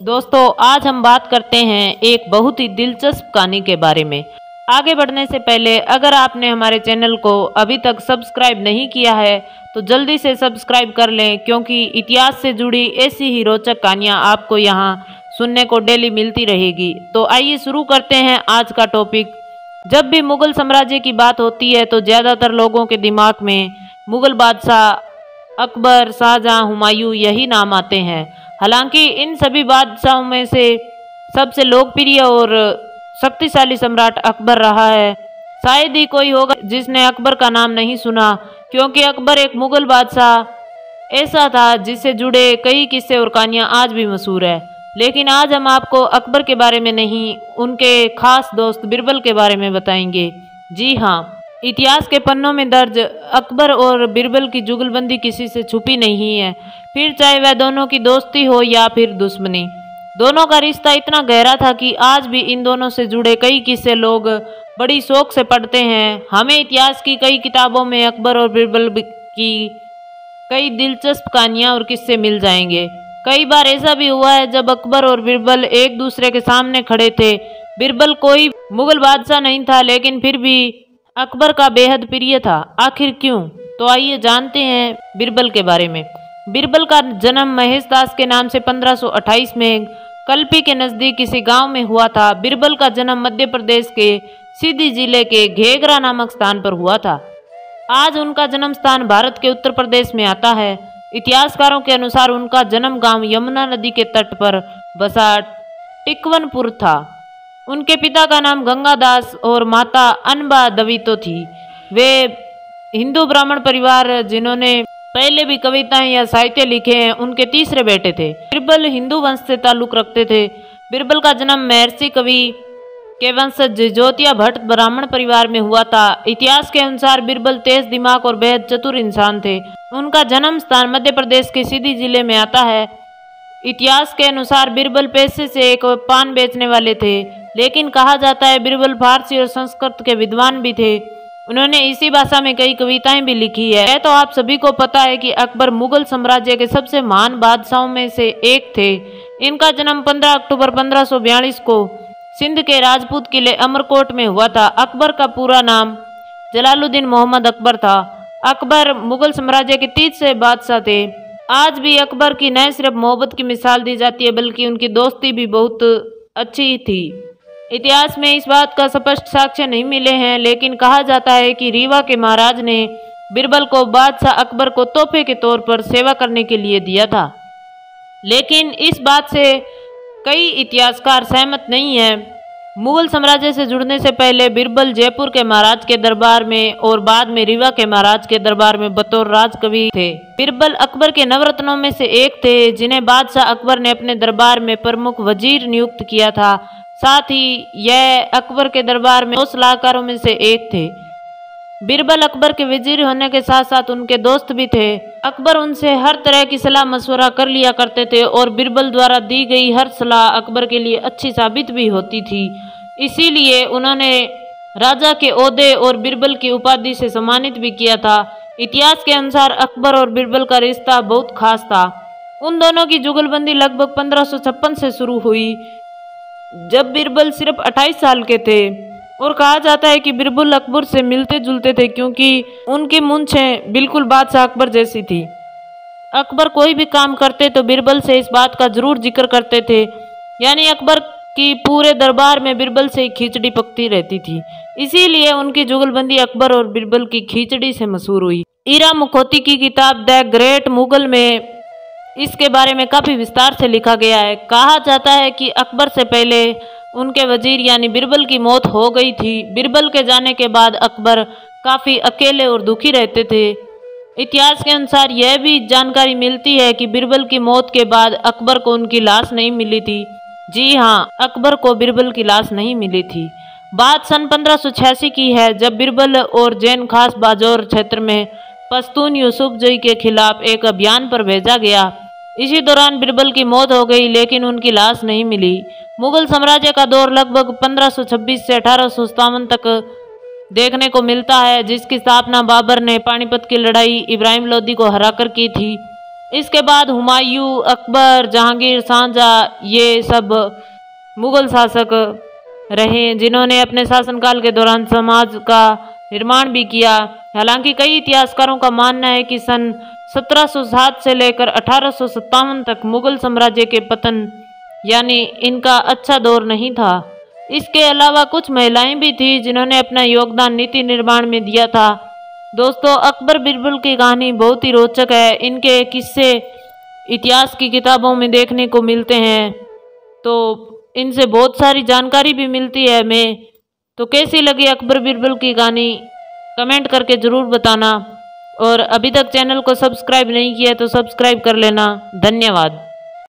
दोस्तों आज हम बात करते हैं एक बहुत ही दिलचस्प कहानी के बारे में। आगे बढ़ने से पहले अगर आपने हमारे चैनल को अभी तक सब्सक्राइब नहीं किया है तो जल्दी से सब्सक्राइब कर लें, क्योंकि इतिहास से जुड़ी ऐसी ही रोचक कहानियाँ आपको यहाँ सुनने को डेली मिलती रहेगी। तो आइए शुरू करते हैं आज का टॉपिक। जब भी मुगल साम्राज्य की बात होती है तो ज़्यादातर लोगों के दिमाग में मुगल बादशाह अकबर, शाहजहां, हुमायूं यही नाम आते हैं। हालांकि इन सभी बादशाहों में से सबसे लोकप्रिय और शक्तिशाली सम्राट अकबर रहा है। शायद ही कोई होगा जिसने अकबर का नाम नहीं सुना, क्योंकि अकबर एक मुगल बादशाह ऐसा था जिससे जुड़े कई किस्से और कहानियाँ आज भी मशहूर है। लेकिन आज हम आपको अकबर के बारे में नहीं, उनके खास दोस्त बिरबल के बारे में बताएंगे। जी हाँ, इतिहास के पन्नों में दर्ज अकबर और बिरबल की जुगलबंदी किसी से छुपी नहीं है, फिर चाहे वह दोनों की दोस्ती हो या फिर दुश्मनी। दोनों का रिश्ता इतना गहरा था कि आज भी इन दोनों से जुड़े कई किस्से लोग बड़ी शौक से पढ़ते हैं। हमें इतिहास की कई किताबों में अकबर और बिरबल की कई दिलचस्प कहानियाँ और किस्से मिल जाएंगे। कई बार ऐसा भी हुआ है जब अकबर और बिरबल एक दूसरे के सामने खड़े थे। बिरबल कोई मुगल बादशाह नहीं था, लेकिन फिर भी अकबर का बेहद प्रिय था। आखिर क्यों? तो आइए जानते हैं बिरबल के बारे में। बिरबल का जन्म महेश दास के नाम से 1528 में कल्पी के नज़दीक किसी गांव में हुआ था। बिरबल का जन्म मध्य प्रदेश के सीधी जिले के घेगरा नामक स्थान पर हुआ था। आज उनका जन्म स्थान भारत के उत्तर प्रदेश में आता है। इतिहासकारों के अनुसार उनका जन्म गांव यमुना नदी के तट पर बसा टिकवनपुर था। उनके पिता का नाम गंगादास और माता अनबा दवितो थी। वे हिंदू ब्राह्मण परिवार जिन्होंने पहले भी कविताएं या साहित्य लिखे हैं, उनके तीसरे बेटे थे। बिरबल हिंदू वंश से ताल्लुक रखते थे। बिरबल का जन्म महर्षि कवि के वंशज ज्योतिया भट्ट ब्राह्मण परिवार में हुआ था। इतिहास के अनुसार बिरबल तेज दिमाग और बेहद चतुर इंसान थे। उनका जन्म स्थान मध्य प्रदेश के सीधी जिले में आता है। इतिहास के अनुसार बिरबल पेशे से एक पान बेचने वाले थे, लेकिन कहा जाता है बिरबल फारसी और संस्कृत के विद्वान भी थे। उन्होंने इसी भाषा में कई कविताएं भी लिखी है। तो आप सभी को पता है कि अकबर मुगल साम्राज्य के सबसे महान बादशाहों में से एक थे। इनका जन्म 15 अक्टूबर 1542 को सिंध के राजपूत किले अमरकोट में हुआ था। अकबर का पूरा नाम जलालुद्दीन मोहम्मद अकबर था। अकबर मुगल साम्राज्य के तीसरे बादशाह थे। आज भी अकबर की न सिर्फ मोहब्बत की मिसाल दी जाती है, बल्कि उनकी दोस्ती भी बहुत अच्छी थी। इतिहास में इस बात का स्पष्ट साक्ष्य नहीं मिले हैं, लेकिन कहा जाता है कि रीवा के महाराज ने बिरबल को बादशाह अकबर को तोहफे के तौर पर सेवा करने के लिए दिया था। लेकिन इस बात से कई इतिहासकार सहमत नहीं हैं। मुगल साम्राज्य से जुड़ने से पहले बिरबल जयपुर के महाराज के दरबार में और बाद में रीवा के महाराज के दरबार में बतौर राजकवि थे। बिरबल अकबर के नवरत्नों में से एक थे, जिन्हें बादशाह अकबर ने अपने दरबार में प्रमुख वजीर नियुक्त किया था। साथ ही यह अकबर के दरबार में 2 सलाहकारों में से एक थे। बिरबल अकबर के वजीर होने के साथ साथ उनके दोस्त भी थे। अकबर उनसे हर तरह की सलाह मशवरा कर लिया करते थे और बिरबल द्वारा दी गई हर सलाह अकबर के लिए अच्छी साबित भी होती थी। इसीलिए उन्होंने राजा के ओहदे और बिरबल की उपाधि से सम्मानित भी किया था। इतिहास के अनुसार अकबर और बिरबल का रिश्ता बहुत खास था। उन दोनों की जुगलबंदी लगभग 1556 से शुरू हुई, जब बिरबल सिर्फ 28 साल के थे। और कहा जाता है कि बिरबल अकबर से मिलते जुलते थे, क्योंकि उनकी मूंछें बिल्कुल बादशाह अकबर जैसी थी। अकबर कोई भी काम करते तो बिरबल से इस बात का जरूर जिक्र करते थे, यानी अकबर की पूरे दरबार में बिरबल से खिचड़ी पकती रहती थी। इसीलिए उनकी जुगलबंदी अकबर और बिरबल की खिचड़ी से मशहूर हुई। ईरा मुखोती की किताब द ग्रेट मुगल में इसके बारे में काफ़ी विस्तार से लिखा गया है। कहा जाता है कि अकबर से पहले उनके वजीर यानी बिरबल की मौत हो गई थी। बिरबल के जाने के बाद अकबर काफ़ी अकेले और दुखी रहते थे। इतिहास के अनुसार यह भी जानकारी मिलती है कि बिरबल की मौत के बाद अकबर को उनकी लाश नहीं मिली थी। जी हाँ, अकबर को बिरबल की लाश नहीं मिली थी। बात सन 1586 की है, जब बिरबल और जैन खास बाजौर क्षेत्र में पश्तून यूसुफजई के खिलाफ एक अभियान पर भेजा गया। इसी दौरान बिरबल की मौत हो गई, लेकिन उनकी लाश नहीं मिली। मुगल साम्राज्य का दौर लगभग 1526 से 1857 तक देखने को मिलता है, जिसकी स्थापना बाबर ने पानीपत की लड़ाई इब्राहिम लोदी को हराकर की थी। इसके बाद हुमायूं, अकबर, जहांगीर, शाहजहां ये सब मुगल शासक रहे जिन्होंने अपने शासनकाल के दौरान समाज का निर्माण भी किया। हालांकि कई इतिहासकारों का मानना है कि सन 1707 से लेकर 1857 तक मुगल साम्राज्य के पतन यानी इनका अच्छा दौर नहीं था। इसके अलावा कुछ महिलाएं भी थी जिन्होंने अपना योगदान नीति निर्माण में दिया था। दोस्तों, अकबर बिरबल की कहानी बहुत ही रोचक है। इनके किस्से इतिहास की किताबों में देखने को मिलते हैं, तो इनसे बहुत सारी जानकारी भी मिलती है हमें। तो कैसी लगी अकबर बिरबल की कहानी कमेंट करके ज़रूर बताना, और अभी तक चैनल को सब्सक्राइब नहीं किया तो सब्सक्राइब कर लेना। धन्यवाद।